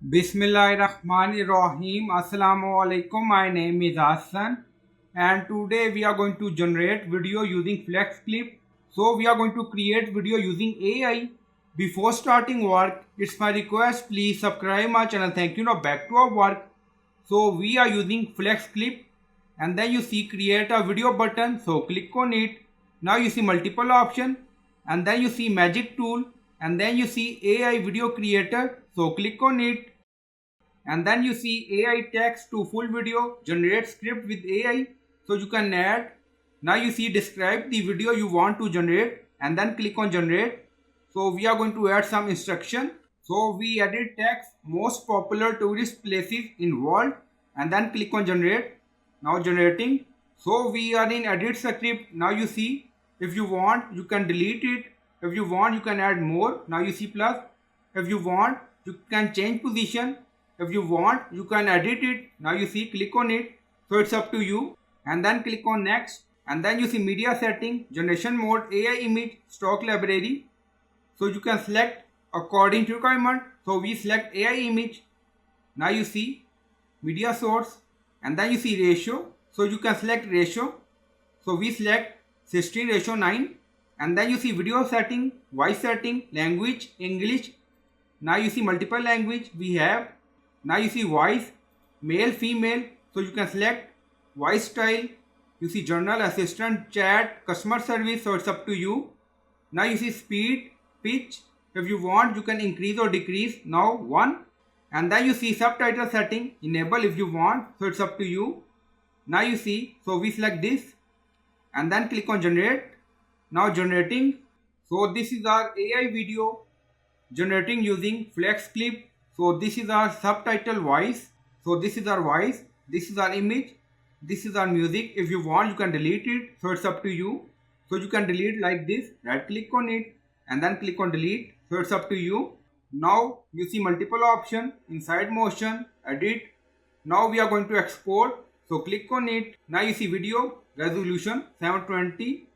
Bismillahirrahmanirrahim. Assalamu alaikum. My name is Hassan and today we are going to generate video using FlexClip. So we are going to create video using AI. Before starting work, it's my request, please subscribe my channel. Thank you. Now back to our work. So we are using FlexClip and then you see create a video button. So click on it. Now you see multiple option and then you see magic tool and then you see AI video creator. So click on it and then you see AI text to full video, generate script with AI. So you can add. Now you see describe the video you want to generate and then click on generate. So we are going to add some instruction. So we added text most popular tourist places in world and then click on generate. Now generating. So we are in edit script. Now you see if you want you can delete it. If you want you can add more. Now you see plus. If you want you can change position. If you want you can edit it. Now you see click on it. So it's up to you and then click on next and then you see media setting, generation mode, AI image, stock library. So you can select according to requirement. So we select AI image. Now you see media source and then you see ratio. So you can select ratio. So we select 16:9 and then you see video setting, voice setting, language, English. Now you see multiple language we have. Now you see voice, male, female. So you can select voice style. You see journal, assistant, chat, customer service. So it's up to you. Now you see speed, pitch. If you want you can increase or decrease. Now 1 and then you see subtitle setting, enable if you want. So it's up to you. Now you see, so we select this and then click on generate. Now generating. So this is our AI video generating using FlexClip. So this is our subtitle voice. So this is our voice. This is our image. This is our music. If you want you can delete it. So it's up to you. So you can delete like this. Right click on it and then click on delete. So it's up to you. Now you see multiple option inside motion, edit. Now we are going to export. So click on it. Now you see video resolution 720,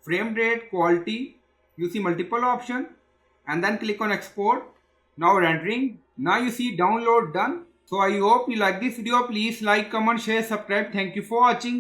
frame rate, quality. You see multiple option and then click on export. Now rendering. Now you see download done. So I hope you like this video. Please like, comment, share, subscribe. Thank you for watching.